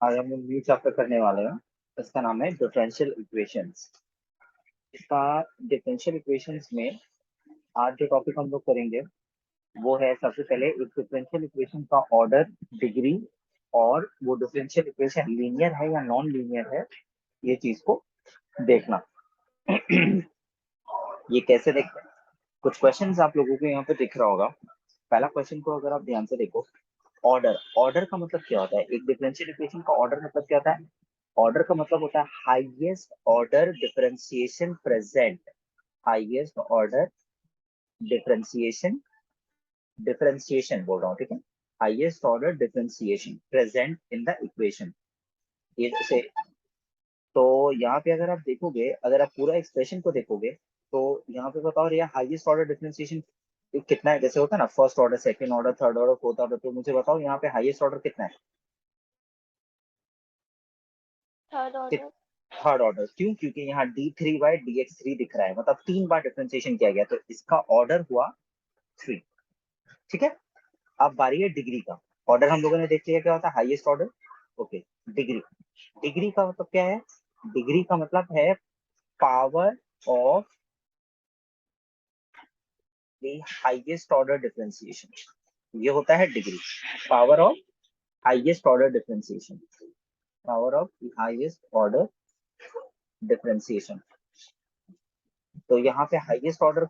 आज हम लोग न्यू चैप्टर करने वाले हैं। इसका नाम है डिफरेंशियल इक्वेशंस। इसका डिफरेंशियल इक्वेशंस में आज जो टॉपिक हम लोग करेंगे वो है सबसे पहले एक डिफरेंशियल इक्वेशन का ऑर्डर, डिग्री, और वो डिफरेंशियल इक्वेशन लीनियर है या नॉन लीनियर है, ये चीज को देखना। ये कैसे देखते हैं? कुछ क्वेश्चंस आप लोगों को यहाँ पे दिख रहा होगा। पहला क्वेश्चन को अगर आप ध्यान से देखो, ऑर्डर ऑर्डर का मतलब क्या होता है? एक डिफरेंशियल इक्वेशन का ऑर्डर मतलब क्या होता है? ऑर्डर का मतलब होता है highest order differentiation present. Highest order differentiation differentiation बोल रहा हूँ, ठीक है। Highest order differentiation present in the equation, ये जैसे। तो यहाँ पे अगर आप देखोगे, अगर आप पूरा एक्सप्रेशन को देखोगे, तो यहाँ पे बताओ यार हाईएस्ट ऑर्डर डिफरेंशिएशन कितना है? जैसे होता है ना first order, second order, third order, fourth order, तो मुझे बताओ यहाँ पे हाईएस्ट ऑर्डर कितना है? Third order. Third order. क्यों? क्योंकि यहाँ d3/dx3 दिख रहा है, मतलब 3 बार डिफरेंशिएशन किया गया, तो इसका ऑर्डर हुआ 3। ठीक है। अब बारी है डिग्री का। ऑर्डर हम लोगों ने देख लिया क्या होता है, highest order. Okay. Degree, degree का मतलब क्या है? डिग्री का मतलब है power of the highest order differentiation. ये होता है degree, power of highest order differentiation, power of the highest order differentiation. तो यहाँ पे हाईएस्ट ऑर्डर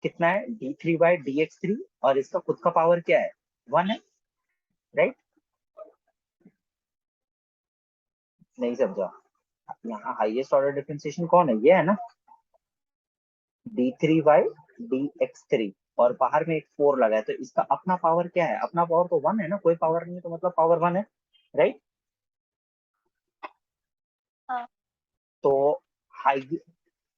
कितना है? d3/dx3, और इसका खुद का पावर क्या है? 1 है, राइट? नहीं समझा? यहाँ हाईएस्ट ऑर्डर डिफरेंशिएशन कौन है? ये है ना, d3/dx3, और बाहर में एक 4 लगा है, तो इसका अपना पावर क्या है? अपना पावर तो 1 है ना, कोई पावर नहीं है तो मतलब पावर 1 है, राइट? हाँ। तो हाई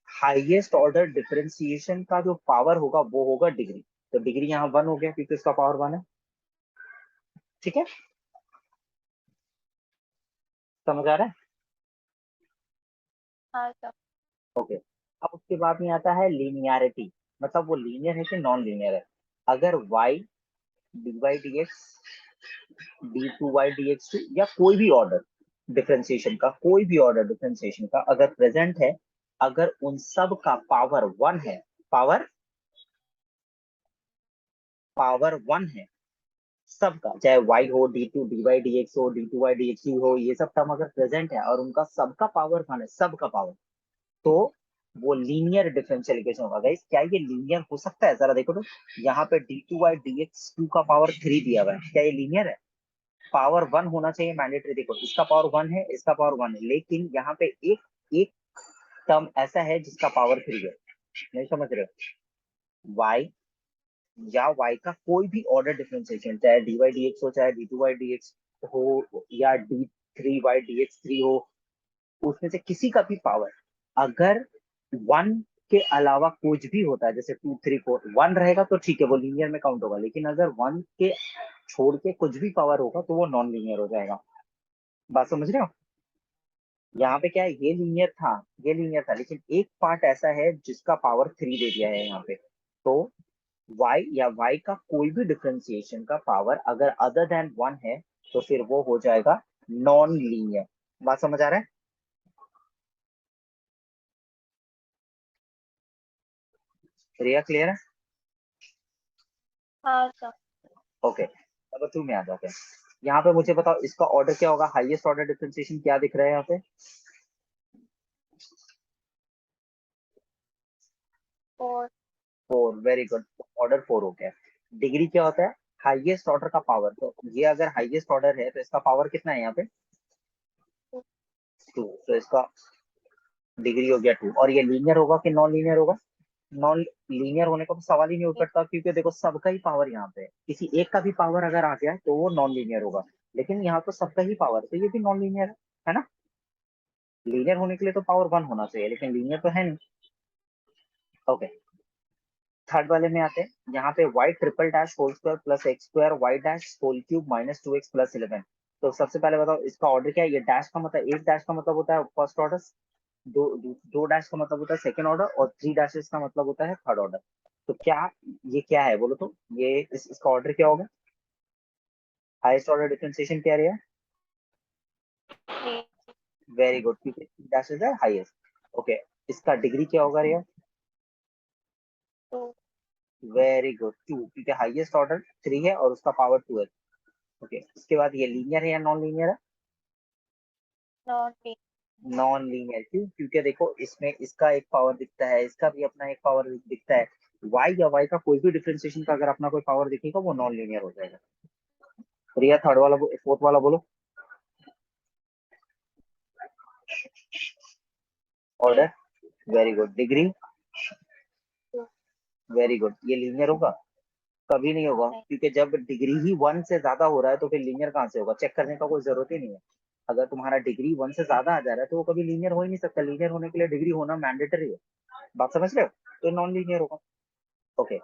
हाईएस्ट ऑर्डर डिफरेंशिएशन का जो पावर होगा वो होगा डिग्री। तो डिग्री यहाँ 1 हो गया क्योंकि इसका पावर 1 है। ठीक है, समझ आ रहा है? हाँ सर। ओके। अब उसके बाद में आता है लीनियरिटी, मतलब वो लीनियर है कि नॉन लीनियर है। अगर y dy/dx, d2/dx2, या कोई भी ऑर्डर डिफरेंशिएशन का, कोई भी ऑर्डर डिफरेंशिएशन का अगर प्रेजेंट है, अगर उन सब का पावर 1 है, पावर पावर 1 है सबका, चाहे y हो, d2/dx हो, d2/dx हो, ये सब टर्म अगर प्रेजेंट है और उनका सबका पावर 1 है, सबका पावर, तो वो लीनियर डिफरेंशियल इक्वेशन होगा। गाइस क्या ये लीनियर हो सकता है? जरा देखो तो, यहाँ पे d2/dx2 का पावर 3 दिया हुआ है, क्या ये लीनियर है? पावर 1 होना चाहिए मैंडेटरी। देखो इसका पावर 1 है, इसका पावर 1 है, लेकिन यहाँ पे एक एक टर्म ऐसा है जिसका पावर 3 है। नहीं समझ रहे हो? y या y का कोई भी ऑर्डर डिफरेंशिएशन, चाहे dy/dx हो, चाहे d2/dx हो, या d3/dx3 हो, उसमें से किसी का भी पावर अगर 1 के अलावा कुछ भी होता है, जैसे 2 3 4, 1 रहेगा तो ठीक है, वो लीनियर में काउंट होगा, लेकिन अगर 1 के छोड़ के कुछ भी पावर होगा तो वो नॉन लीनियर हो जाएगा। बात समझ रहे हो? यहाँ पे क्या है, ये लीनियर था, ये लीनियर था, लेकिन एक पार्ट ऐसा है जिसका पावर 3 दे दिया है यहाँ पे। तो y या y का कोई भी डिफरेंशिएशन का पावर अगर अदर देन 1 है, तो फिर वो हो जाएगा नॉन लीनियर। बात समझ आ रहा है? रिया क्लियर है? हाँ सर। ओके। अब टू में आ जाते हैं। यहाँ पे मुझे बताओ इसका ऑर्डर क्या होगा? हाईएस्ट ऑर्डर डिफरेंशिएशन क्या दिख रहा है यहाँ पे? 4। 4, वेरी गुड। ऑर्डर 4 हो गया। डिग्री क्या होता है? हाईएस्ट ऑर्डर का पावर। तो ये अगर हाईएस्ट ऑर्डर है तो इसका पावर कितना है यहाँ पे? 2। तो इसका डिग्री हो गया 2। और ये लीनियर होगा कि नॉन लीनियर होगा? नॉन लीनियर होने का तो सवाल ही नहीं उठता, क्योंकि देखो सबका ही पावर यहाँ पे है, किसी एक का भी पावर अगर आ गया तो वो नॉन लीनियर होगा, लेकिन यहाँ तो सबका ही पावर, तो ये भी नॉन लीनियर है ना? लीनियर होने के लिए तो पावर 1 होना चाहिए, लेकिन लीनियर तो है नहीं। ओके। थर्ड वाले में आते हैं। यहाँ पे y triple dash whole square plus x square y dash whole cube minus 2x plus 11। तो सबसे पहले बताओ इसका ऑर्डर क्या है? ये डैश का मतलब, एक डैश का मतलब होता है फर्स्ट ऑर्डर, दो डैश का मतलब होता है सेकंड ऑर्डर, और 3 डैशेस का मतलब होता है थर्ड ऑर्डर। तो क्या ये क्या है बोलो तो? इसका ऑर्डर क्या होगा? हाईएस्ट ऑर्डर डिफरेंशिएशन क्या रहेगा? 3 वेरी गुड, क्योंकि dash is the highest. Okay, इसका डिग्री क्या होगा रिया? 2 वेरी गुड, 2, क्योंकि हाईएस्ट ऑर्डर 3 है और उसका पावर 2 है। ओके, इसके बाद ये लीनियर है या नॉन लीनियर है? नॉन नॉन लीनियर क्यों? क्योंकि देखो इसमें इसका एक पावर दिखता है, इसका भी अपना एक पावर दिखता है। y या y का कोई भी डिफरेंशिएशन का अगर अपना कोई पावर दिखेगा वो नॉन लीनियर हो जाएगा। रिया थर्ड वाला फोर्थ वाला बोलो। Order, very good. Degree, 2 very good. ये लीनियर होगा? कभी नहीं होगा, नहीं क्योंकि जब डिग्री ही 1 से ज्यादा हो रहा है तो फिर लीनियर कहाँ से होगा? चेक करने का कोई जरूरत ही नहीं है। अगर तुम्हारा डिग्री 1 से ज्यादा आ जा रहा है तो वो कभी लीनियर हो ही नहीं सकता। लीनियर होने के लिए डिग्री होना मैंडेटरी है। बात समझ रहे हो? तो नॉन लीनियर होगा। ओके,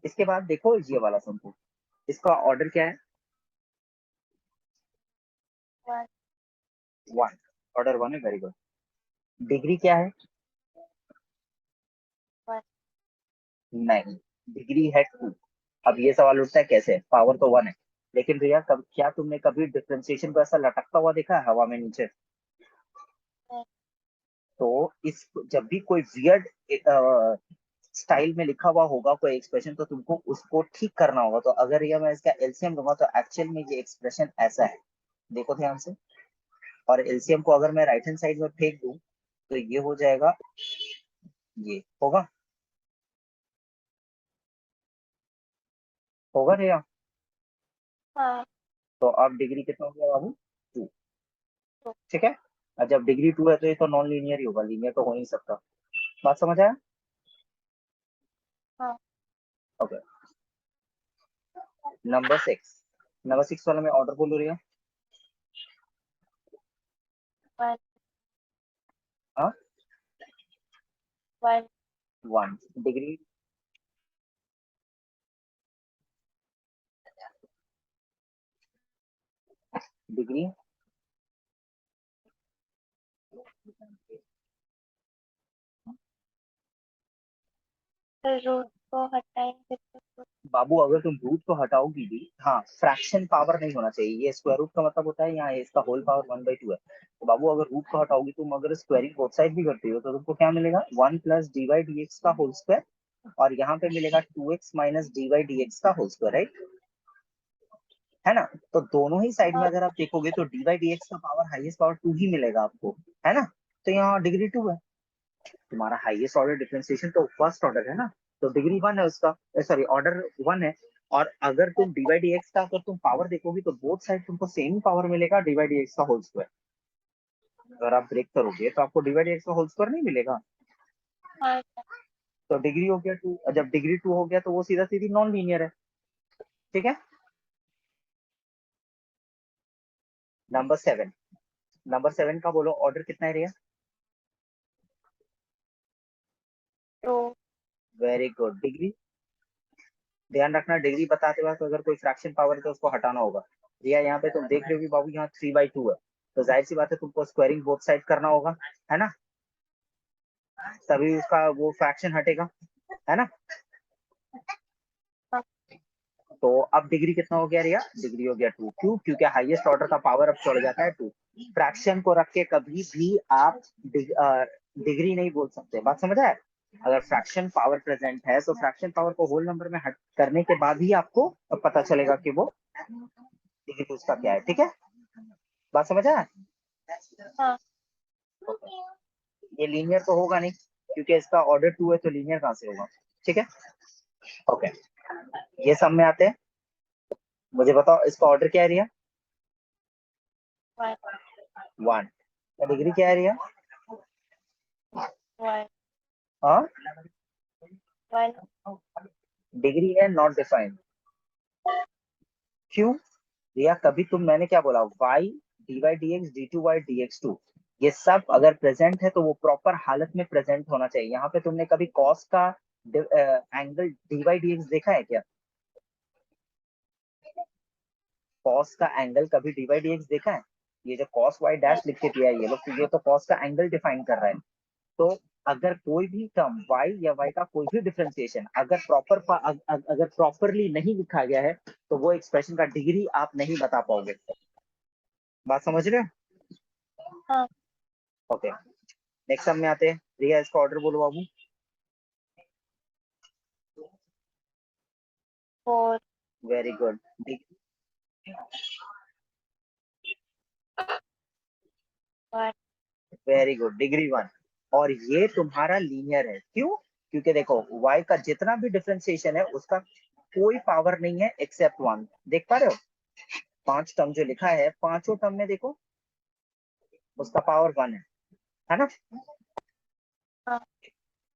इसके बाद देखो ये वाला सिंपल, इसका ऑर्डर क्या है? 1 1, ऑर्डर 1 है, वेरी गुड। डिग्री क्या है? 1 नहीं, डिग्री है 2। अब ये सवाल उठता है कैसे, पावर तो 1 है। लेकिन भैया क्या तुमने कभी डिफरेंशिएशन को ऐसा लटकता हुआ देखा है हवा में नीचे? नहीं तो इस जब भी कोई वियर्ड स्टाइल में लिखा हुआ होगा कोई एक्सप्रेशन तो तुमको उसको ठीक करना होगा। तो अगर ये मैं इसका एलसीएम लूंगा तो एक्चुअल में ये एक्सप्रेशन ऐसा है, देखो ध्यान से। और एलसीएम को अगर मैं राइट हैंड साइड में फेंक दूं तो ये हो जाएगा, ये होगा, होगा भैया। हाँ तो अब डिग्री कितना हो गया बाबू? 2। 2 ठीक है। और जब डिग्री 2 है तो ये तो नॉन लीनियर ही होगा, लीनियर तो हो नहीं सकता। बात समझ आया? हाँ ओके, नंबर 6। नंबर 6 वाला मैं ऑर्डर बोल रही हूँ। 1 हाँ, 1 1। डिग्री, डिग्री, फिर रूट को हटाएंगे तो बाबू अगर तुम रूट को हटाओगी भी, हाँ, फ्रैक्शन पावर नहीं होना चाहिए। ये स्क्वायर रूट का मतलब होता है यहाँ इसका होल पावर 1/2 है। तो बाबू अगर रूट को हटाओगी, तुम अगर स्क्वायरिंग बोथ साइड भी करती हो तो तुमको क्या मिलेगा? 1 plus d y d x का होल स्क्वायर, और यहाँ पे मिलेगा 2x minus d y d x का होल स्क्वायर, राइट? है ना? तो दोनों ही साइड में हाँ अगर आप देखोगे तो डी वाई डी एक्स का पावर हाईएस्ट पावर 2 ही मिलेगा आपको, है ना? तो यहाँ डिग्री 2 है। तुम्हारा हाईएस्ट ऑर्डर डिफरेंशिएशन तो फर्स्ट ऑर्डर है ना, तो डिग्री 1 है उसका, सॉरी ऑर्डर 1 है। और अगर तुम डीवाई डी एक्स का अगर तुम पावर देखोगे तो बोथ साइड तुमको सेम पावर मिलेगा, डीवाई डी एक्स का होल स्क्वायर। अगर आप ब्रेक करोगे तो आपको डीवाई डी एक्स का होल स्क्वायर नहीं मिलेगा। हाँ तो डिग्री हो गया 2, जब डिग्री 2 हो गया तो वो सीधा सीधी नॉन लीनियर है। ठीक है। नंबर 7, नंबर 7 का बोलो ऑर्डर कितना है रिया? 2 वेरी गुड। डिग्री, ध्यान रखना डिग्री बताते वक्त अगर कोई फ्रैक्शन पावर है तो उसको हटाना होगा। रिया यहाँ पे तुम देख रहे हो कि बाबू यहाँ 3/2 है, तो जाहिर सी बात है तुमको स्क्वायरिंग बोथ साइड करना होगा, है ना? तभी उसका वो फ्रैक्शन हटेगा, है ना? हाँ तो अब डिग्री कितना हो गया रिया? डिग्री हो गया 2। क्यों? क्योंकि हाईएस्ट ऑर्डर का पावर अब चढ़ जाता है 2। फ्रैक्शन को रख के कभी भी आप डिग्री नहीं बोल सकते। बात समझ आए? अगर फ्रैक्शन पावर प्रेजेंट है तो फ्रैक्शन पावर को होल नंबर में हट करने के बाद ही आपको पता चलेगा कि वो डिग्री उसका क्या है। ठीक है, बात समझ आया? हाँ ये लीनियर तो होगा नहीं, क्योंकि इसका ऑर्डर 2 है, तो लीनियर कहाँ से होगा? ठीक है। ओके, ये सब में आते हैं। मुझे बताओ इसका ऑर्डर क्या है रिया? 1 1। डिग्री क्या है रिया? 1 हाँ, 1 डिग्री है नॉट डिफाइंड। क्यों रिया? कभी तुम, मैंने क्या बोला? y dy dx d2y dx2, ये सब अगर प्रेजेंट है तो वो प्रॉपर हालत में प्रेजेंट होना चाहिए। यहाँ पे तुमने कभी cos का एंगल dy dx देखा है क्या? cos का एंगल कभी dy dx देखा है? ये जो cos y नहीं डैश लिख के दिया है ये लोग, तो ये तो cos का एंगल डिफाइन कर रहा है। तो अगर कोई भी टर्म y या y का कोई भी डिफरेंशिएशन अगर अगर प्रॉपरली नहीं लिखा गया है तो वो एक्सप्रेशन का डिग्री आप नहीं बता पाओगे। बात समझ रहे हो? हाँ। ओके, नेक्स्ट सम में आते हैं। रिया इसका ऑर्डर बोलो बाबू। 4 very good. 1 very good, degree 1। और ये तुम्हारा लीनियर है, क्यों? क्योंकि देखो y का जितना भी डिफरेंशिएशन है उसका कोई पावर नहीं है एक्सेप्ट 1। देख पा रहे हो? 5 टर्म जो लिखा है, पांचों टर्म में देखो उसका पावर 1 है ना? हाँ।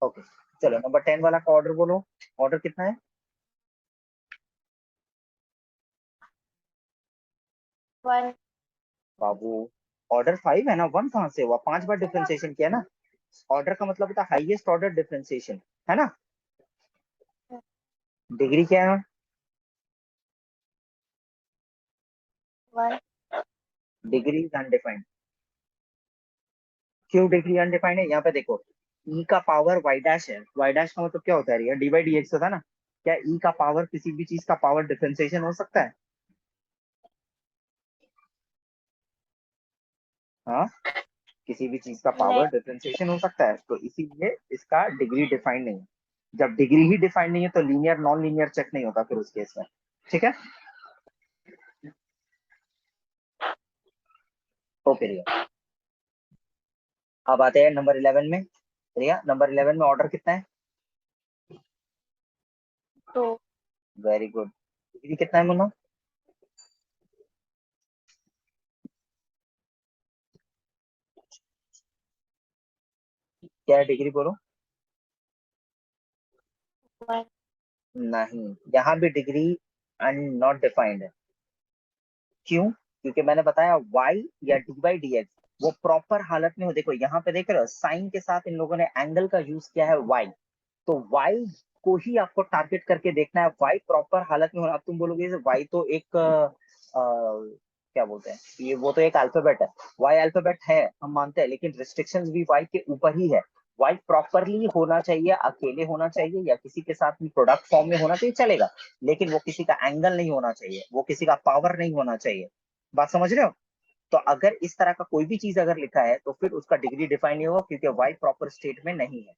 ओके, चलो नंबर 10 वाला का ऑर्डर बोलो। ऑर्डर कितना है 1 बाबू? ऑर्डर 5 है ना, 1 कहाँ से हुआ? 5 बार डिफरेंशिएशन किया ना। ऑर्डर का मतलब होता है हाईएस्ट ऑर्डर डिफरेंशिएशन, है ना? डिग्री क्या है? 1 डिग्री इज अनडिफाइंड। क्यों डिग्री अनडिफाइंड है? यहाँ पे देखो, ई का पावर वाई डैश है। वाई डैश का मतलब क्या होता है? डी बाई डी एक्स होता है ना। क्या ई का पावर किसी भी चीज का पावर डिफरेंशिएशन हो सकता है? हाँ, किसी भी चीज का नहीं। पावर डिफरेंशिएशन हो सकता है, तो इसीलिए इसका डिग्री डिफाइंड नहीं है। जब डिग्री ही डिफाइंड नहीं है तो लीनियर नॉन लीनियर चेक नहीं होता फिर उस केस में। ठीक है, ओके रिया। अब आते हैं नंबर 11 में। रिया नंबर 11 में ऑर्डर कितना है? 2 वेरी गुड। डिग्री कितना है मुन्ना? क्या है डिग्री बोलो? 1 नहीं, यहाँ भी डिग्री नॉट डिफाइंड है। क्यों? क्योंकि मैंने बताया y या डी बाई डी एक्स वो प्रॉपर हालत में हो। देखो यहाँ पे देख रहे हो साइन के साथ इन लोगों ने एंगल का यूज किया है y, तो y को ही आपको टारगेट करके देखना है। y प्रॉपर हालत में होना। अब तुम बोलोगे y तो एक क्या बोलते हैं ये, वो तो एक अल्फाबेट है। y अल्फाबेट है हम मानते हैं, लेकिन रिस्ट्रिक्शंस भी y के ऊपर ही है। y प्रॉपरली होना चाहिए, अकेले होना चाहिए या किसी के साथ भी प्रोडक्ट फॉर्म में होना चाहिए, चलेगा। लेकिन वो किसी का एंगल नहीं होना चाहिए, वो किसी का पावर नहीं होना चाहिए। बात समझ रहे हो? तो अगर इस तरह का कोई भी चीज अगर लिखा है तो फिर उसका डिग्री डिफाइन नहीं होगा, क्योंकि y प्रॉपर स्टेट में नहीं है।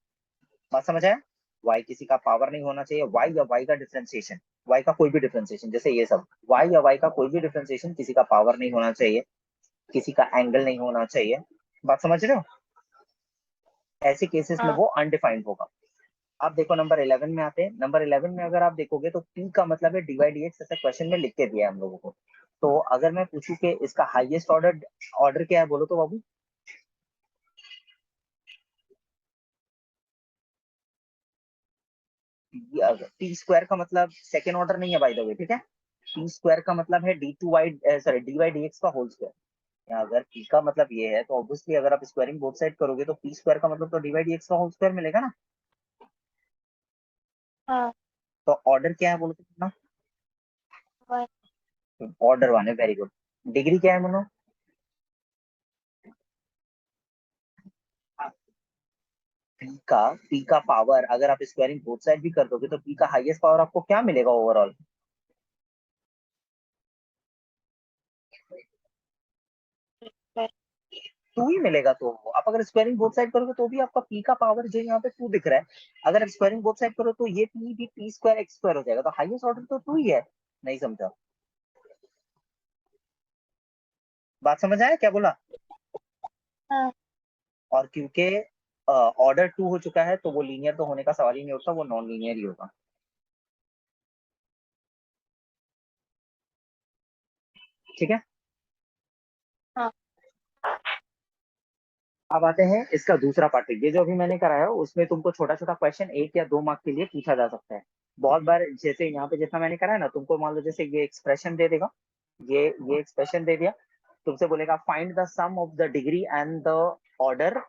बात समझ आया? y किसी का पावर नहीं होना चाहिए। y या y का डिफरेंशिएशन, y का कोई भी डिफरेंशिएशन, जैसे ये सब y या y का कोई भी डिफरेंशिएशन किसी का पावर नहीं होना चाहिए, किसी का एंगल नहीं होना चाहिए। बात समझ रहे हो? ऐसे केसेस में हाँ। वो अनडिफाइंड होगा। अब देखो नंबर 11 में आते हैं। नंबर 11 में अगर आप देखोगे तो p का मतलब है dy dx, ऐसा क्वेश्चन में लिख के दिया है हम लोगों को। तो अगर मैं पूछूं कि इसका हाईएस्ट ऑर्डर ऑर्डर क्या है, बोलो तो बाबू। टी स्क्वायर का मतलब सेकेंड ऑर्डर नहीं है बाय द वे, ठीक है? टी स्क्वायर का मतलब है d two y, sorry d y d x का होल स्क्वायर। अगर पी का मतलब ये है तो ऑब्वियसली अगर आप स्क्वायरिंग बोथ साइड करोगे तो पी स्क्वायर का मतलब तो डी वाई डी एक्स का होल स्क्वायर मिलेगा ना। हाँ। तो ऑर्डर क्या है बोलो तो कितना? 1 ऑर्डर 1 है, वेरी गुड। डिग्री क्या है मोनो? पी का पावर अगर आप स्क्वायरिंग बोथ साइड भी कर दोगे तो पी का हाईएस्ट पावर आपको क्या मिलेगा ओवरऑल? 2 ही मिलेगा। तो आप अगर स्क्वायरिंग बोथ साइड करोगे तो भी आपका पी का पावर जो यहाँ पे 2 दिख रहा है, अगर आप स्क्वायरिंग बोथ साइड करो तो ये पी भी पी स्क्वायर एक्स स्क्वायर हो जाएगा। तो हाईएस्ट ऑर्डर तो 2 ही है। नहीं समझा? बात समझ आया क्या बोला? हाँ। और क्योंकि ऑर्डर 2 हो चुका है तो वो लीनियर तो होने का सवाल ही नहीं उठता, वो नॉन लीनियर ही होगा। ठीक है, हाँ। अब आते हैं इसका दूसरा पार्ट। ये जो अभी मैंने कराया उसमें तुमको छोटा छोटा क्वेश्चन 1 या 2 मार्क के लिए पूछा जा सकता है। बहुत बार जैसे यहाँ पे जितना मैंने कराया ना, तुमको मान लो जैसे ये एक्सप्रेशन दे देगा, ये एक्सप्रेशन दे दिया, तुमसे बोलेगा find the sum of the degree and the order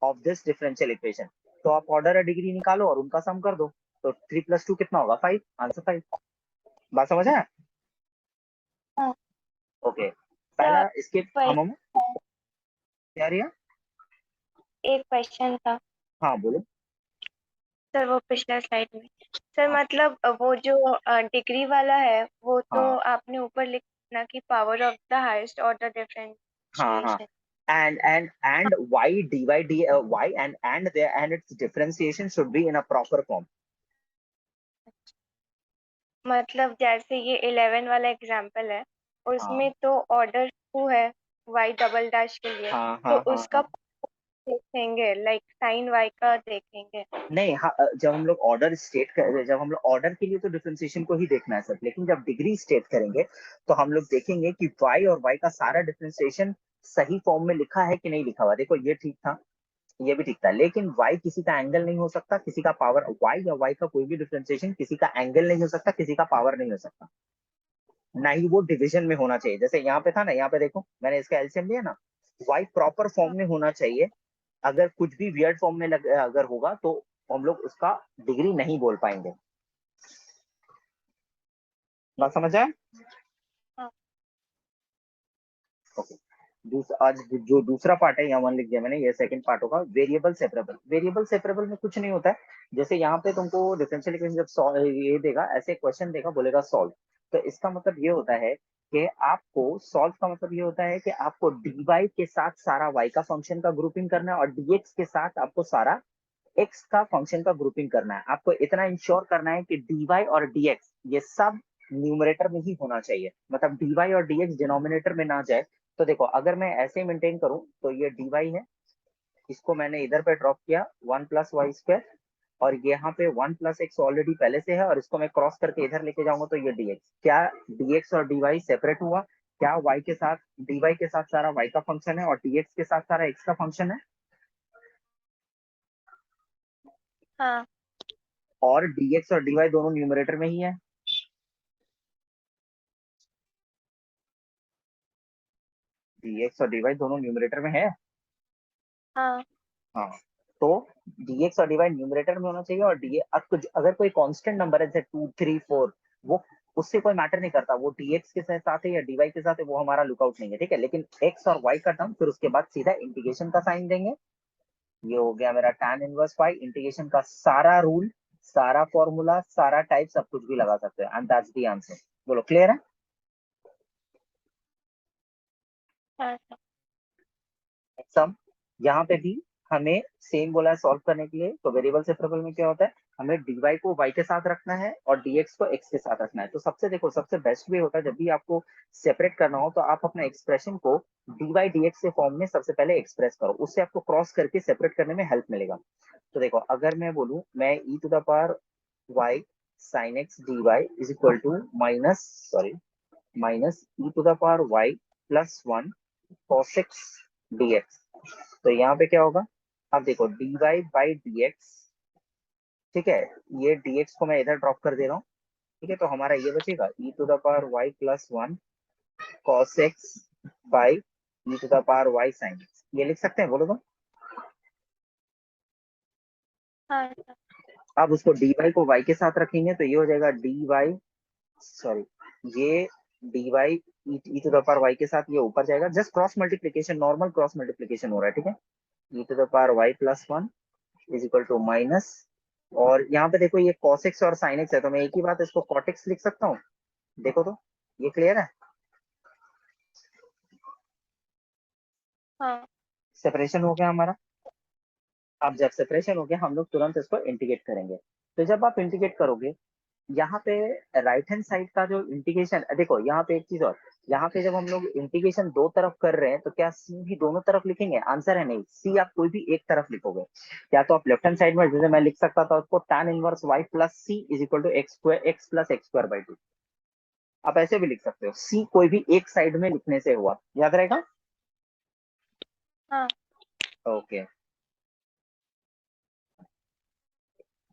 of this differential equation. तो आप ऑर्डर और डिग्री निकालो और उनका सम कर दो। तो 3 + 2 कितना होगा? 5। आंसर 5। बात समझ आया? हाँ। ओके, सर, पहला इसके हम क्या रिया? एक क्वेश्चन था हाँ बोलो। सर, वो पिछला स्लाइड में। सर हाँ मतलब वो जो डिग्री वाला है वो तो हाँ आपने ऊपर लिखना कि power of the highest order हाँ हाँ, differentiation. and y dy y and its differentiation should be in a proper form. मतलब जैसे ये 11 वाला एग्जाम्पल है, उसमें हाँ तो ऑर्डर 2 है y डबल डैश के लिए, हाँ तो हाँ हाँ उसका हाँ देखेंगे, लाइक साइन y का देखेंगे। नहीं हाँ, जब हम लोग जब हम लोग ऑर्डर के लिए तो डिफरेंशिएशन को ही देखना है सर, लेकिन जब डिग्री स्टेट करेंगे तो हम लोग देखेंगे कि y और y का सारा डिफरेंशिएशन सही फॉर्म में लिखा है कि नहीं लिखा हुआ। देखो ये ठीक था, ये भी ठीक था, लेकिन y किसी का एंगल नहीं हो सकता, किसी का पावर, y या y का कोई भी डिफरेंशिएशन किसी का एंगल नहीं हो सकता, किसी का पावर नहीं हो सकता, ना ही वो डिवीजन में होना चाहिए। जैसे यहाँ पे था ना, यहाँ पे देखो मैंने इसका एलसीएम लिया ना, y प्रॉपर फॉर्म में होना चाहिए। अगर कुछ भी वियर्ड फॉर्म में अगर होगा तो हम लोग उसका डिग्री नहीं बोल पाएंगे। बात समझ आए? हाँ। ओके। आज जो दूसरा पार्ट है यहाँ वन लिख दिया मैंने, ये सेकंड पार्ट होगा वेरिएबल सेपरेबल। वेरिएबल सेपरेबल में कुछ नहीं होता है। जैसे यहाँ पे तुमको डिफरेंशियल इक्वेशन जब ये देगा, ऐसे क्वेश्चन देगा, बोलेगा सॉल्व, तो इसका मतलब ये होता है कि आपको सॉल्व का मतलब ये होता है कि आपको dy के साथ सारा y का फंक्शन का ग्रुपिंग करना है और dx के साथ आपको सारा x का फंक्शन का ग्रुपिंग करना है। आपको इतना इंश्योर करना है कि dy और dx ये सब न्यूमरेटर में ही होना चाहिए, मतलब dy और dx डिनोमिनेटर में ना जाए। तो देखो अगर मैं ऐसे मेंटेन करूं तो ये dy है, इसको मैंने इधर पे ड्रॉप किया 1 + y², और यहाँ पे 1 + x ऑलरेडी पहले से है, और इसको मैं क्रॉस करके इधर लेके जाऊंगा तो ये dx। क्या dx और dy सेपरेट हुआ? क्या y के साथ dy के साथ सारा y का फंक्शन है और dx के साथ सारा x का फंक्शन है? हाँ। और dx और dy दोनों न्यूमरेटर में ही है। dx और dy दोनों न्यूमरेटर में है। हाँ। हाँ, तो dx और dy न्यूमरेटर में होना चाहिए, और अगर कोई कांस्टेंट नंबर है जैसे 2 3 4, वो उससे कोई मैटर नहीं करता, वो dx के साथ है या dy के साथ है, वो हमारा लुकआउट नहीं है, ठीक है। लेकिन x और y का टर्म, फिर उसके बाद सीधा इंटीग्रेशन का साइन देंगे। ये हो गया मेरा tan इनवर्स फाई, इंटीग्रेशन का सारा रूल, सारा फॉर्मूला, सारा टाइप, सब कुछ भी लगा सकते हैं, एंड दैट्स द आंसर। बोलो क्लियर है? हाँ। सम यहाँ पे भी हमें सेम बोला है सॉल्व करने के लिए। तो वेरिएबल सेपरेबल में क्या होता है, हमें dy को y के साथ रखना है और dx को x के साथ रखना है। तो सबसे देखो, सबसे बेस्ट वे होता है जब भी आपको सेपरेट करना हो तो आप अपना एक्सप्रेशन को dy dx के फॉर्म में सबसे पहले एक्सप्रेस करो, उससे आपको क्रॉस करके सेपरेट करने में हेल्प मिलेगा। तो देखो अगर मैं बोलूं, मैं e⁻y sin x dy is equal to minus e⁻y plus 1 cos x dx, तो यहाँ पे क्या होगा? अब देखो dy बाई dx, ठीक है, ये dx को मैं इधर ड्रॉप कर दे रहा हूँ, ठीक है, तो हमारा ये बचेगा e⁻y plus 1 cos x by e⁻y sin x। ये लिख सकते हैं, बोलो तो। हाँ। अब उसको dy को y के साथ रखेंगे तो ये हो जाएगा सॉरी ये dy e⁻y के साथ ये ऊपर जाएगा, just cross multiplication, normal cross multiplication हो रहा है, ठीक है। e⁻y plus 1 is equal to minus, और यहाँ पे देखो ये cos x और sin x है, तो मैं एक ही बात इसको cot x लिख सकता हूँ। देखो तो, ये क्लियर है? हाँ। सेपरेशन हो गया हमारा। अब जब सेपरेशन हो गया, हम लोग तुरंत इसको इंटीग्रेट करेंगे। तो जब आप इंटीग्रेट करोगे, यहाँ पे राइट हैंड साइड का जो इंटीग्रेशन, देखो यहाँ पे एक चीज और, यहाँ पे जब हम लोग इंटीग्रेशन दो तरफ कर रहे हैं तो क्या सी भी दोनों तरफ लिखेंगे? आंसर है नहीं, सी आप कोई भी एक तरफ लिखोगे। या तो आप लेफ्ट हैंड साइड में, जैसे मैं लिख सकता था उसको tan inverse y plus C is equal to x plus x² 2। आप ऐसे भी लिख सकते हो, सी कोई भी एक साइड में लिखने से हुआ, याद रहेगा? हाँ। ओके।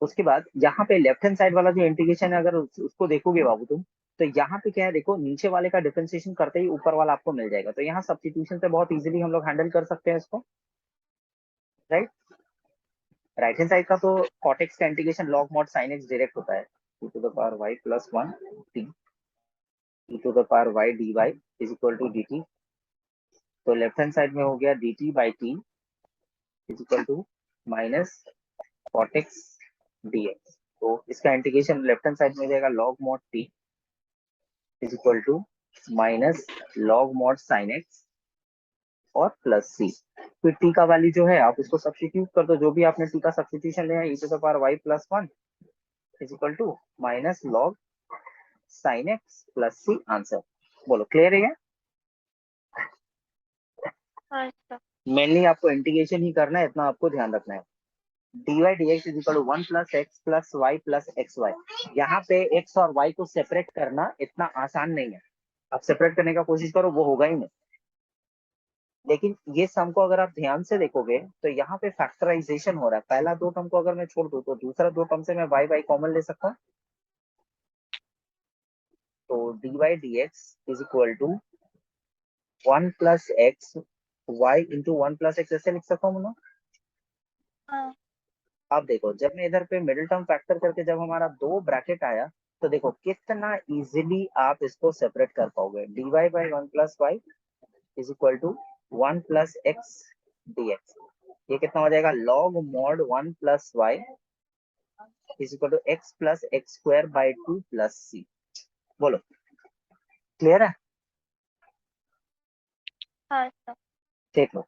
उसके बाद यहाँ पे लेफ्ट हैंड साइड वाला जो इंटीग्रेशन है, अगर उसको देखोगे बाबू तुम, तो यहाँ पे क्या है, देखो नीचे वाले का डिफरेंशिएशन करते ही ऊपर वाला आपको मिल जाएगा, तो यहाँ सब्स्टिट्यूशन से बहुत इजीली हम लोग हैंडल कर सकते हैं इसको, राइट। राइट हैंड साइड का तो cot x का integration log mod sin x direct होता है, e⁻y plus 1 t e⁻y dy is equal to dt। तो लेफ्ट हैंड साइड में हो गया dt by t is equal to minus cot x dx। तो इसका इंटीग्रेशन लेफ्ट हैंड साइड में हो जाएगा log mod t is equal to minus log mod sin x और प्लस सी। फिर टी का वैल्यू जो है आप इसको सब्स्टिट्यूट कर दो, जो भी आपने टी का सब्स्टिट्यूशन लिया e to the power y plus 1 is equal to minus log sine x plus C. Answer बोलो क्लियर है? हाँ सर। मेनली आपको इंटीग्रेशन ही करना है, इतना आपको ध्यान रखना है। D y d x is equal to 1 + x + y + x y। यहाँ पे x और y को सेपरेट करना इतना आसान नहीं है। आप सेपरेट करने का कोशिश करो, वो होगा ही नहीं। लेकिन ये सम को अगर आप ध्यान से देखोगे तो यहाँ पे फैक्टराइजेशन हो रहा है। पहला दो टर्म को अगर मैं छोड़ दूं तो दूसरा दो टर्म से मैं वाई वाई कॉमन ले सकता हूँ। तो d y d x is equal to 1 + x y into 1 + x ऐसे लिख सकता हूँ ना। हाँ। अब देखो जब मैं इधर पे मिडिल टर्म फैक्टर करके जब हमारा दो ब्रैकेट आया तो देखो कितना इजीली आप इसको सेपरेट कर पाओगे। dy by 1 + y is equal to 1 + x dx। ये कितना हो जाएगा? log mod 1 + y is equal to x + x² 2 + c। बोलो क्लियर है? हाँ सर। देख लो।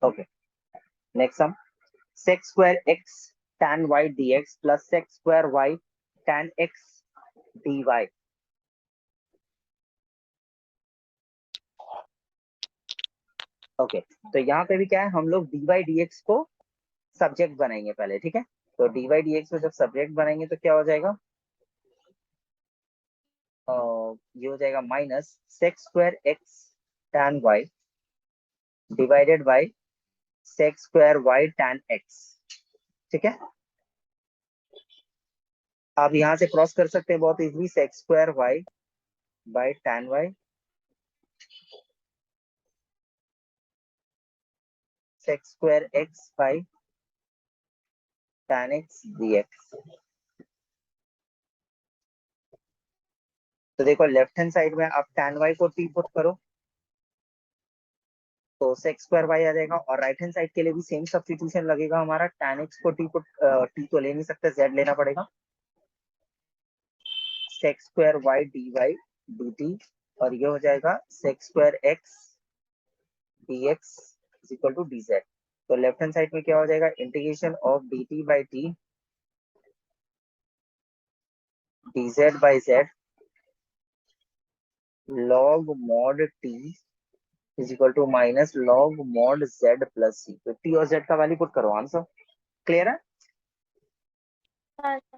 Okay next sum. sec² x tan y dx plus sec² y tan x dy। Okay तो यहाँ पे भी क्या है, हम लोग dy dx को सब्जेक्ट बनाएंगे पहले, ठीक है? तो dy dx को जब सब्जेक्ट बनाएंगे तो क्या हो जाएगा? ये हो जाएगा minus sec² x tan y divided by sec² y tan x। ठीक है, आप यहाँ से क्रॉस कर सकते हैं बहुत easily. sec² y by tan y, sec² x by tan x dx। तो देखो लेफ्ट हैंड साइड में आप tan y को t पुट करो तो sec² y आ जाएगा, और राइट हैंड साइड के लिए भी सेम सब्स्टिट्यूशन लगेगा हमारा। tan x को t पुट, t तो ले नहीं सकते, z लेना पड़ेगा। sec² y dy dt, और ये हो जाएगा sec² x dx is equal to dz। तो लेफ्ट हैंड साइड में क्या हो जाएगा? Integration of dt by t dz by z log mod t is equal to minus log mod z plus c। तो t और z का value put करो, answer clear है? हाँ सर।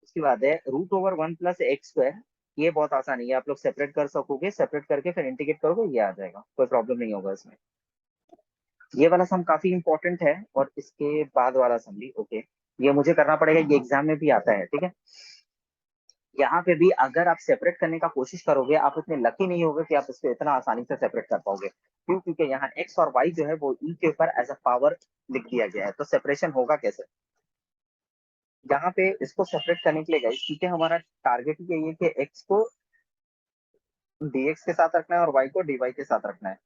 उसके बाद है √1 + x²। ये बहुत आसान है, ये आप लोग सेपरेट कर सकोगे। सेपरेट करके फिर इंटीग्रेट करोगे, ये आ जाएगा, कोई प्रॉब्लम नहीं होगा इसमें। ये वाला सम काफी इंपॉर्टेंट है, और इसके बाद वाला सम भी ओके। ये मुझे करना पड़ेगा, ये एग्जाम में भी आता है, ठीक है? यहाँ पे भी अगर आप सेपरेट करने का कोशिश करोगे, आप इतने लकी नहीं होगे कि आप इसको इतना आसानी से सेपरेट कर पाओगे। क्यों? क्योंकि यहाँ x और y जो है वो e के ऊपर एज अ पावर लिख दिया गया है, तो सेपरेशन होगा कैसे? यहाँ पे इसको सेपरेट करने के लिए गाइस, क्योंकि हमारा टारगेट ही यही है कि x को dx के साथ रखना है और y को dy के साथ रखना है।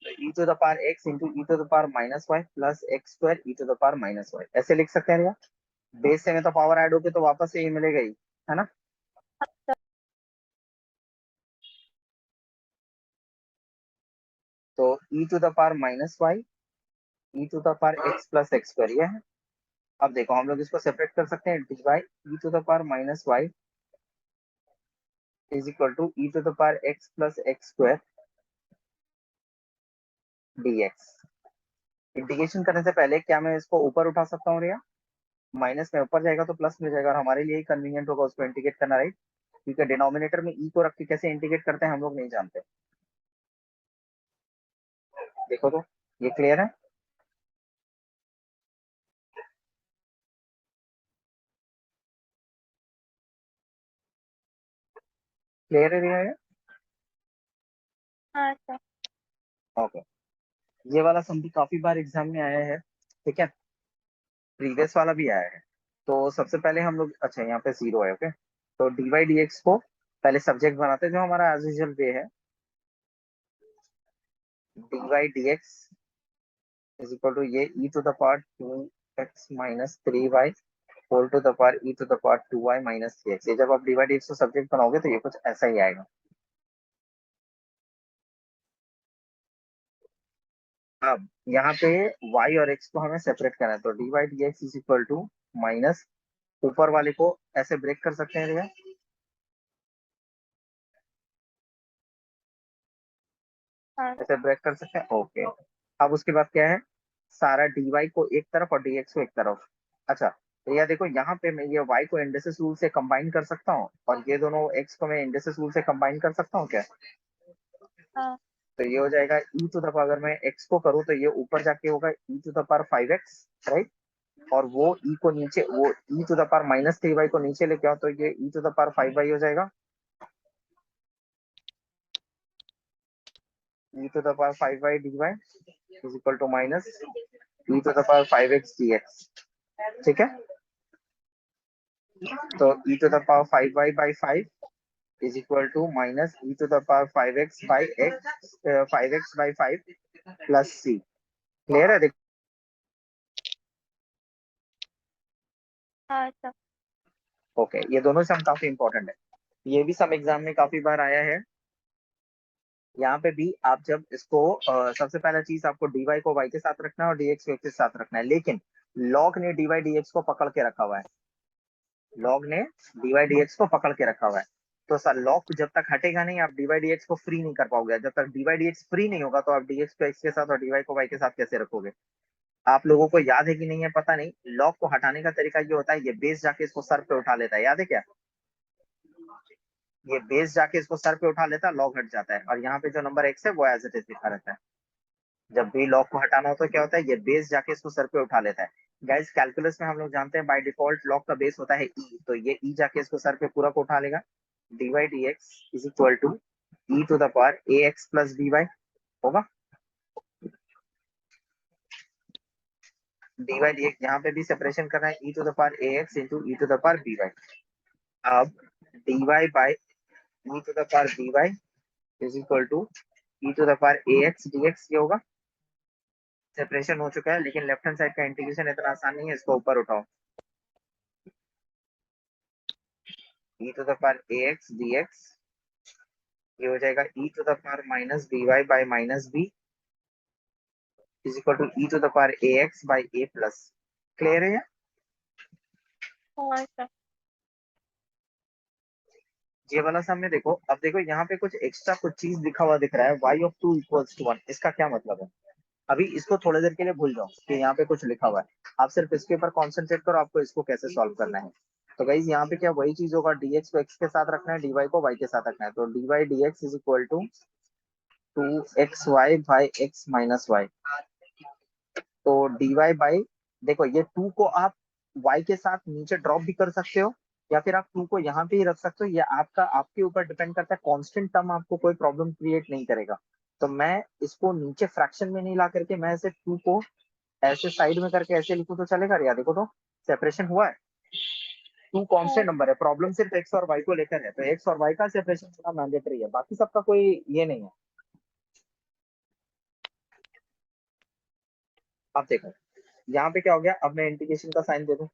e to the power x into e to the power minus y plus x² e to the power minus y, ऐसे लिख सकते हैं भैया। बेस से में तो पावर ऐड होके तो वापस से ही मिलेगा ही, है ना? तो e to the power minus y e to the power x plus x² ये है। अब देखो हम लोग इसको सेपरेट कर सकते हैं। dy e to the power minus y is equal to e to the power x plus x² dx। Integration करने से पहले क्या मैं इसको ऊपर उठा सकता हूँ रिया? माइनस में ऊपर जाएगा तो प्लस में जाएगा, और हमारे लिए कन्वीनियंट होगा उसको इंटीग्रेट करना, राइट? क्योंकि डिनोमिनेटर में ई को रख के कैसे इंटीग्रेट करते हैं हम लोग नहीं जानते। देखो तो ये क्लियर है? क्लियर है रिया? हाँ सर। ओके ये वाला सम भी काफी बार एग्जाम में आया है, ठीक है? प्रीवियस वाला भी आया है। तो सबसे पहले हम लोग, अच्छा यहाँ पे 0 है, ओके? तो dy dx को पहले सब्जेक्ट बनाते हैं, जो हमारा एज यूजुअल वे है। dy dx is equal to ये e to the power 2 x minus 3y whole to the power e to the power 2y minus 3x। ये जब आप dy dx को सब्जेक्ट बनाओगे तो ये कुछ ऐसा ही आएगा। अब यहाँ पे y और x को हमें सेपरेट करना है, तो dy dx is equal to minus, ऊपर वाले को ऐसे ब्रेक कर सकते हैं भैया, हाँ ऐसे ब्रेक कर सकते हैं, ओके। अब उसके बाद क्या है, सारा dy को एक तरफ और dx को एक तरफ। अच्छा, तो यह देखो यहाँ पे मैं ये y को इंडेक्सेस रूल से कंबाइन कर सकता हूँ और ये दोनों x को मैं इंडेक्सेस रूल से कंबाइन कर सकता हूँ क्या? हाँ तो ये हो जाएगा e टू द पावर, अगर मैं x को करूँ तो ये ऊपर जाके होगा e to the power 5x, right. और वो e को नीचे, वो e to the power minus 3y को नीचे लेके आओ तो ये e to the power 5y हो जाएगा, e to the power 5y dy is equal to minus e to the power 5x dx। ठीक है, तो e to the power 5y by 5 is equal to minus e to the power 5x by x, 5x by 5 plus c। Clear है? देखो, हाँ सब। Okay, ये दोनों सम काफी इंपॉर्टेंट है, ये भी सम एग्जाम में काफी बार आया है। यहाँ पे भी आप जब इसको सबसे पहला चीज आपको dy को y के साथ रखना है और dx को x के साथ रखना है, लेकिन log ने dy dx को पकड़ के रखा हुआ है, लॉग ने dy dx को पकड़ के रखा हुआ है। तो सर लॉग जब तक हटेगा नहीं आप dy dx को फ्री नहीं कर पाओगे, जब तक dy dx फ्री नहीं होगा तो आप dx को x के साथ और dy को y के साथ कैसे रखोगे? आप लोगों को याद है कि नहीं है पता नहीं, लॉग को हटाने का तरीका ये होता है, ये बेस जाके इसको सर पे उठा लेता है, याद है क्या? ये बेस जाके इसको सर पे उठा लेता है, लॉग हट जाता है और यहाँ पे जो नंबर x है वो एज इट इज लिखा रहता है। जब भी लॉग को हटाना होता है क्या होता है, ये बेस जाके इसको सर पे उठा लेता है। गाइस कैलकुलस में हम लोग जानते हैं बाय डिफॉल्ट लॉग का बेस होता है ई, तो ये ई जाके इसको सर पे पूरा को उठा लेगा। dy dx is equal to e to the power ax plus by होगा। dy dx यहाँ पे भी सेपरेशन करना है, e to the power ax into e to the power by। अब dy by e to the power by is equal to e to the power ax dx ये होगा। Separation हो चुका है, लेकिन लेफ्ट हैंड साइड का integration इतना आसान नहीं है, इसको ऊपर उठाओ, e to the power ax dx ये हो जाएगा e to the power minus by by minus b is equal to e to the power ax by a plus. Clear है? हाँ सब। ये वाला सम में देखो, अब देखो यहाँ पे कुछ एक्स्ट्रा कुछ चीज लिखा हुआ दिख रहा है, y ऑफ 2 इक्वल्स टू 1, इसका क्या मतलब है? अभी इसको थोड़ी देर के लिए भूल जाओ कि यहाँ पे कुछ लिखा हुआ है, आप सिर्फ इसके ऊपर कॉन्सेंट्रेट करो, आपको इसको कैसे सॉल्व करना है। तो गाइस यहाँ पे क्या वही चीज होगा, dx को x के साथ रखना है, dy को y के साथ रखना है, तो dy dx is equal to 2xy by x minus y। तो dy बाई, देखो ये 2 को आप y के साथ नीचे ड्रॉप भी कर सकते हो या फिर आप 2 को यहाँ पे ही रख सकते हो, ये आपका आपके ऊपर डिपेंड करता है, कांस्टेंट टर्म आपको कोई प्रॉब्लम क्रिएट नहीं करेगा। तो मैं इसको नीचे फ्रैक्शन में नहीं ला करके मैं ऐसे 2 को ऐसे साइड में करके ऐसे लिखूं तो चलेगा या देखो तो सेपरेशन हुआ है, 2 हाँ कांस्टेंट नंबर है, प्रॉब्लम सिर्फ x और y को लेकर है, तो x और y का सेपरेशन होना मैंडेटरी है, बाकी सबका कोई ये नहीं है। अब देखो यहाँ पे क्या हो गया, अब मैं इंटीग्रेशन का साइन दे दूं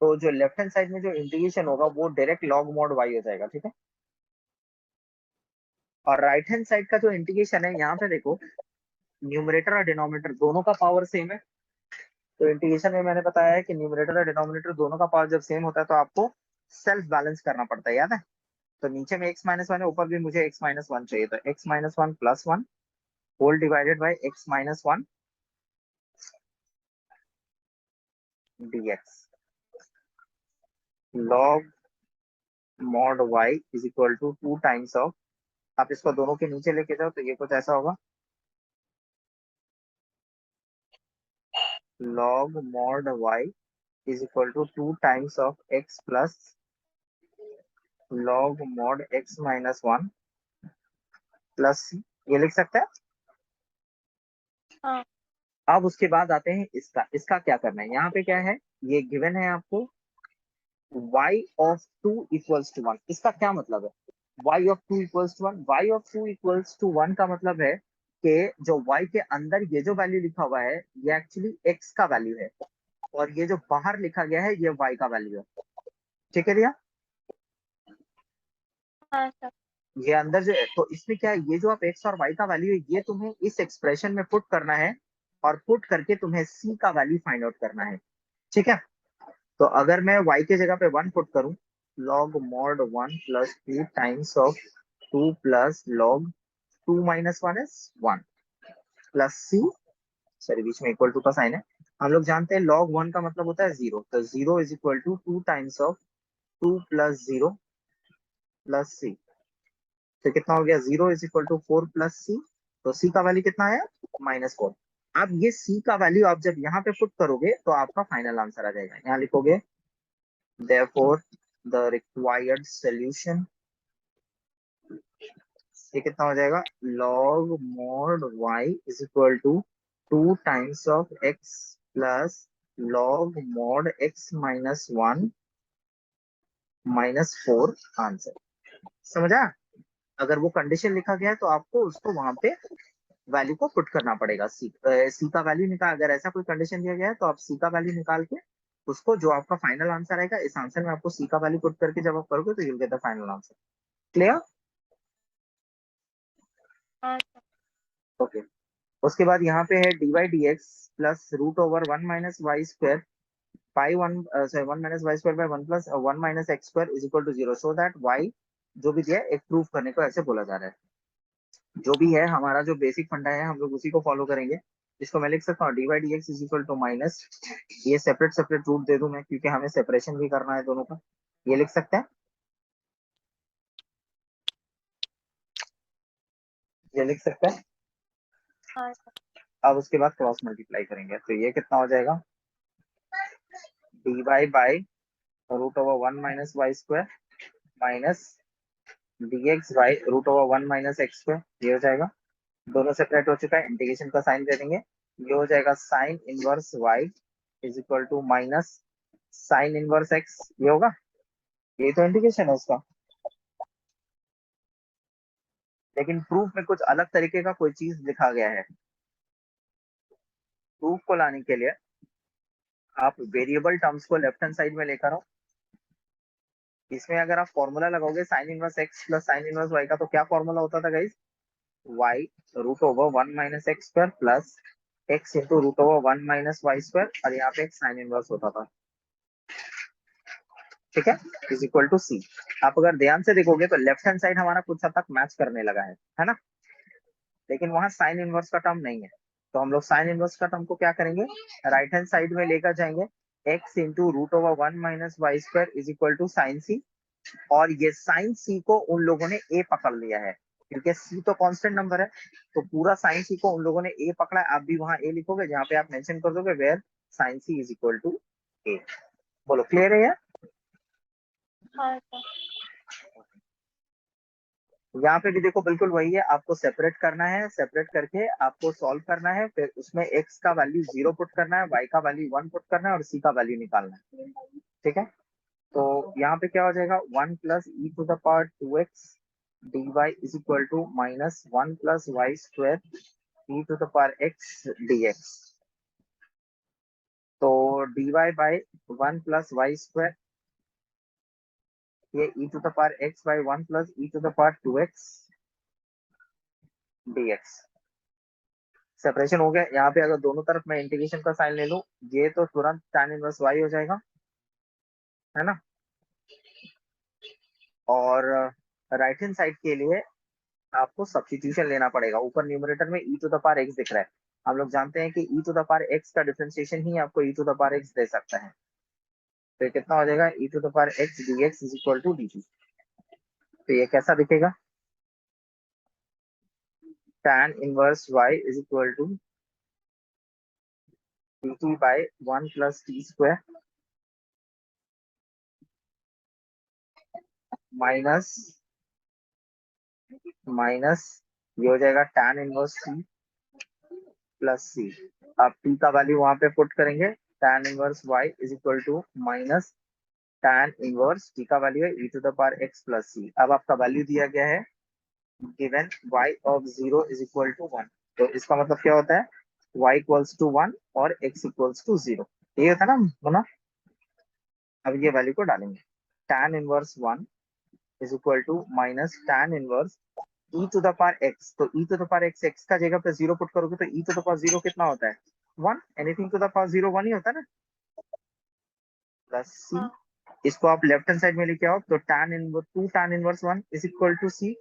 तो जो लेफ्ट हैंड साइड में जो इंटीग्रेशन होगा वो डायरेक्ट लॉग मॉड y हो जाएगा, ठीक है। और राइट हैंड साइड का जो इंटीग्रेशन है यहाँ पे देखो, न्यूमरेटर और डिनोमिनेटर दोनों का पावर सेम है, तो इंटीग्रेशन में मैंने बताया है कि न्यूमरेटर और डिनोमिनेटर दोनों का पावर जब सेम होता है तो आपको सेल्फ बैलेंस करना पड़ता है, याद है। तो नीचे में x माइनस वन है, ऊपर भी मुझे x माइनस वन चाहिए, तो x minus one plus one whole divided by x minus one dx log mod y is equal to 2 times of, आप इसको दोनों के नीचे लेके जाओ तो ये कुछ ऐसा होगा, log mod y is equal to 2 times of x plus log mod x minus 1 plus c, ये लिख सकते हैं। हाँ अब उसके बाद आते हैं इसका, इसका क्या करना है, यहाँ पे क्या है, ये गिवन है आपको y ऑफ 2 इक्वल्स टू 1, इसका क्या मतलब है, y of 2 equals to 1, y of 2 equals to 1 का मतलब है कि जो y के अंदर ये जो वैल्यू लिखा हुआ है ये एक्चुअली x का वैल्यू है, और ये जो बाहर लिखा गया है ये y का वैल्यू है। ठीक है भैया, हाँ सर। ये अंदर जो है, तो इसमें क्या है, ये जो आप x और y का वैल्यू है ये तुम्हें इस एक्सप्रेशन में पुट करना है, और पुट करके तुम्हें c का वैल्यू फाइंड आउट करना है। ठीक है, तो अगर मैं y के जगह पे 1 पुट करूं, log mod 1 plus 2 times of 2 प्लस log 2 minus 1 is 1 plus c, sorry बीच में इक्वल टू का साइन है, हम लोग जानते हैं log 1 का मतलब होता है 0, तो 0 is equal to 2 times of 2 plus 0 plus C, तो कितना हो गया, 0 is equal to 4 plus C, तो सी का वैल्यू कितना है, -4। अब ये सी का वैल्यू आप जब यहाँ पे पुट करोगे तो आपका फाइनल आंसर आ जाएगा, यहाँ लिखोगे therefore the required solution, ये कितना हो जाएगा, log mod y is equal to 2 times of x plus log mod x minus 1 -4 answer. समझा, अगर वो कंडीशन लिखा गया है तो आपको उसको वहां पे वैल्यू को पुट करना पड़ेगा, सी का वैल्यू निकाल, अगर ऐसा कोई कंडीशन दिया गया है तो आप सी का वैल्यू निकाल के उसको, जो आपका फाइनल आंसर आएगा, इस आंसर में आपको सी का वैल्यू पुट करके जब आप करोगे तो you'll get the final answer. Clear? हाँ सर। ओके, उसके बाद यहाँ पे है dy dx plus root over 1 minus y square by 1, sorry 1 minus y square by 1 plus 1 minus x square is equal to 0, so that y जो भी दिया है एक प्रूफ करने को ऐसे बोला जा रहा है। जो भी है हमारा जो बेसिक फंडा है हम लोग उसी को फॉलो करेंगे। इसको मैं लिख सकता हूँ d y d x is equal to minus, ये सेपरेट सेपरेट रूट दे दूं मैं क्योंकि हमें सेपरेशन भी करना है दोनों का, ये लिख सकते हैं, ये लिख सकते हैं। हाँ सर। अब उसके बाद क्रॉस मल्टीप्लाई करेंगे तो ये कितना हो जाएगा, d y by root over 1 minus y square minus d x by root over 1 minus x square, ये हो जाएगा, दोनों सेपरेट हो चुका है, इंटीग्रेशन का साइन दे देंगे, ये हो जाएगा sine inverse y is equal to minus sine inverse x, ये होगा, ये तो इंटीग्रेशन है उसका। लेकिन प्रूफ में कुछ अलग तरीके का कोई चीज लिखा गया है, प्रूफ को लाने के लिए आप वेरिएबल टर्म्स को लेफ्ट हैंड साइड में लेकर आओ। इसमें अगर आप फॉर्मूला लगाओगे sine inverse x plus sine inverse y का, तो क्या फॉर्मूला होता था guys, y root over 1 minus x square plus x into root over 1 minus y square, और यहाँ पे एक साइन इनवर्स होता था। ठीक है, इज इक्वल टू सी। आप अगर ध्यान से देखोगे तो लेफ्ट हैंड साइड हमारा कुछ हद तक मैच करने लगा है ना, लेकिन वहां साइन इनवर्स का टर्म नहीं है, तो हम लोग साइन इनवर्स का टर्म को क्या करेंगे, राइट हैंड साइड में लेकर जाएंगे, x into root over 1 minus y square is equal to sine C, और ये साइन सी को उन लोगों ने ए पकड़ लिया है क्योंकि सी तो कांस्टेंट नंबर है, तो पूरा साइन सी को उन लोगों ने ए पकड़ा है, आप भी वहां ए लिखोगे जहां पे आप मेंशन कर दोगे where sine C is equal to A. बोलो क्लियर है यार? हाँ सर। यहाँ पे भी देखो बिल्कुल वही है, आपको सेपरेट करना है, सेपरेट करके आपको सॉल्व करना है, फिर उसमें x का वैल्यू 0 पुट करना है, y का वैल्यू 1 पुट करना है और c का वैल्यू निकालना है। ठीक है, तो यहाँ पे क्या हो जाएगा, 1 plus e to the power 2x dy is equal to minus 1 plus y square e to the power x dx, तो dy by 1 plus y square, ये e to the power x by 1 plus e to the power 2x dx, separation हो गया। यहाँ पे अगर दोनों तरफ मैं इंटीग्रेशन का साइन ले लूं, ये तो तुरंत tan इनवर्स y हो जाएगा, है ना, और राइट हैंड साइड के लिए आपको सब्स्टिट्यूशन लेना पड़ेगा, ऊपर न्यूमरेटर में e to the power x दिख रहा है, हम लोग जानते हैं कि e to the power x का डिफरेंशिएशन ही आपको e to the power x दे सकता है, तो कितना हो जाएगा, e to the power x dx is equal to dt, तो ये कैसा दिखेगा, tan inverse y is equal to dt by 1 plus t square minus minus, ये हो जाएगा tan इनवर्स t प्लस सी, अब t का वैल्यू वहां पे पुट करेंगे, tan inverse y is equal to minus tan inverse t का वैल्यू है e to the power x plus सी, अब आपका वैल्यू दिया गया है given y of 0 is equal to 1, तो इसका मतलब क्या होता है y इक्वल्स टू 1 और x इक्वल्स टू 0, ये होता है ना मुना। अब ये वैल्यू को डालेंगे, tan inverse 1 is equal to minus tan inverse e to the power x। तो e to the power x, x का जगह पे 0 पुट करोगे तो e टू द पावर 0 कितना होता है 1। एनीथिंग टू द पावर 0 1 ही होता है ना, प्लस c। हाँ इसको आप लेफ्ट हैंड साइड में लेके आओ तो tan inverse 2 tan inverse 1 is equal to c।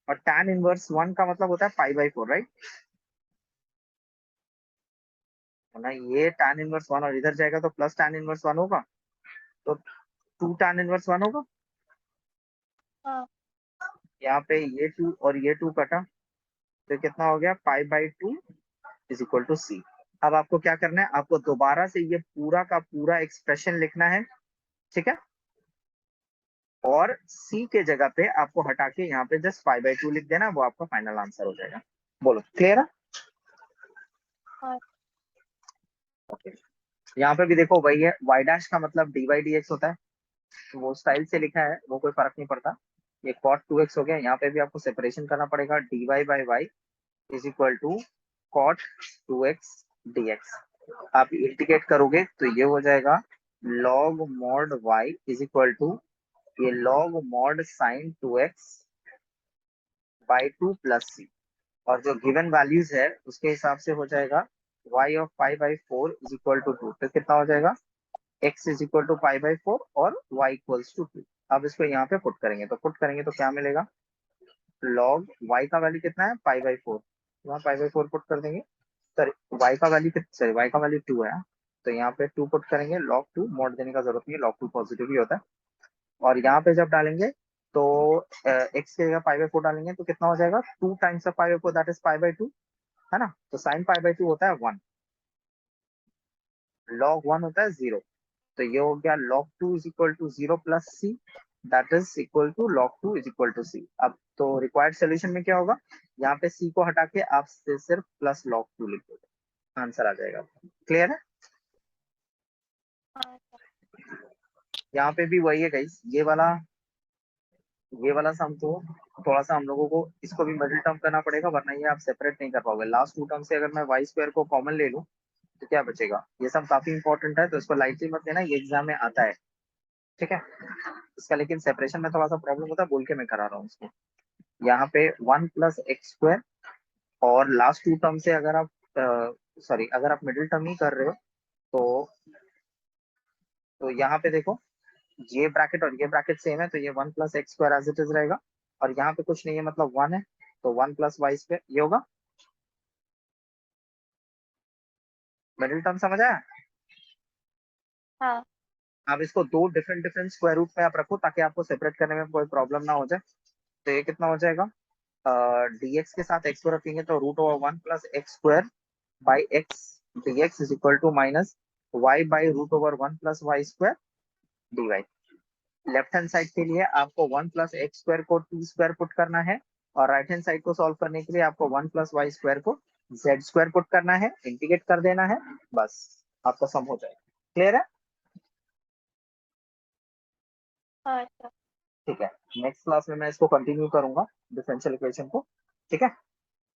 और tan इनवर्स 1 का मतलब होता है पाई बाई 4, राइट। ना ये tan इनवर्स 1 और इधर जाएगा तो प्लस tan इनवर्स 1 होगा, तो 2 tan इनवर्स 1 होगा। हाँ यहाँ पे ये 2 और ये 2 कटा तो कितना हो गया pi by 2 is equal to C. अब आपको क्या करना है, आपको दोबारा से ये पूरा का पूरा एक्सप्रेशन लिखना है, ठीक है। और सी के जगह पे आपको हटा के यहाँ पे जस्ट पाई बाई 2 लिख देना, वो आपका फाइनल आंसर हो जाएगा। बोलो क्लियर है। हाँ ओके, यहाँ पे भी देखो वही है, वाई डैश का मतलब डी वाई डी एक्स होता है, तो वो स्टाइल से लिखा है, वो कोई फर्क नहीं पड़ता। ये कॉट 2x हो गया, यहाँ पे भी आपको सेपरेशन करना पड़ेगा, d y by y is equal to cot 2x dx। आप इंटीग्रेट करोगे तो ये हो जाएगा log mod y is equal to ये log mod sin 2x by 2 plus C. और जो गिवन वैल्यूज है उसके हिसाब से हो जाएगा y of pi by 4 is equal to 2। तो कितना हो जाएगा x is equal to pi by 4 और y इक्वल्स टू 2। अब इसको यहाँ पे पुट करेंगे तो क्या मिलेगा, log y का वैल्यू कितना है पाई बाई 4, वहाँ पाई बाई 4 पुट कर देंगे। सॉरी y का वैल्यू सॉरी y का वैल्यू 2 है, तो यहाँ पे 2 पुट करेंगे, log 2 मोड देने का जरूरत नहीं है, log 2 पॉजिटिव ही होता है। और यहाँ पे जब डालेंगे तो x की जगह पाई बाई 4 डालेंगे तो कितना हो जाएगा 2 times of pi by 4 that is pi by 2, है ना। तो साइन पाई बाई 2 होता है 1, log 1 होता है 0। तो ये हो गया log 2 is equal to 0 plus C, that is equal to log 2 is equal to C. अब तो रिक्वायर्ड सोल्यूशन में क्या होगा, यहाँ पे सी को हटा के आप सिर्फ प्लस log 2 लिख दोगे, आंसर आ जाएगा। क्लियर है। हाँ यहाँ पे भी वही है गाइस, ये वाला सम तो थोड़ा सा हम लोगों को इसको भी मिडिल टर्म करना पड़ेगा, वरना ये आप सेपरेट नहीं कर पाओगे। लास्ट टू टर्म से अगर मैं वाई स्क्वायर को कॉमन ले लूं तो क्या बचेगा, ये सब काफी इंपॉर्टेंट है तो इसको लाइटली मत लेना, ये एग्जाम में आता है, ठीक है। इसका लेकिन सेपरेशन में थोड़ा सा प्रॉब्लम होता है, बोल के मैं करा रहा हूँ इसको। यहाँ पे 1 + x² और लास्ट टू टर्म से अगर आप सॉरी अगर आप मिडिल टर्म ही कर रहे हो तो यहाँ पे देखो ये ब्रैकेट और ये ब्रैकेट सेम है, तो ये 1 + x² एज इट इज रहेगा। और यहाँ पे कुछ नहीं है मतलब 1 है, तो 1 + y² ये होगा। मिडिल टर्म समझ आया। हाँ अब इसको दो डिफरेंट डिफरेंट स्क्वायर रूट में आप रखो ताकि आपको सेपरेट करने में कोई प्रॉब्लम ना हो जाए। तो ये कितना हो जाएगा, dx के साथ x को रखेंगे तो √1 + x² by x dx is equal to minus y by √1 + y² dy। Left hand side के लिए आपको 1 + x² को t² पुट करना है, और राइट हैंड साइड को सॉल्व करने के लिए आपको 1 + y² को z² पुट करना है, इंटीग्रेट कर देना है, बस आपका सम हो जाएगा। क्लियर है। हाँ अच्छा। ठीक है, नेक्स्ट क्लास में मैं इसको कंटिन्यू करूंगा डिफरेंशियल इक्वेशन को, ठीक है।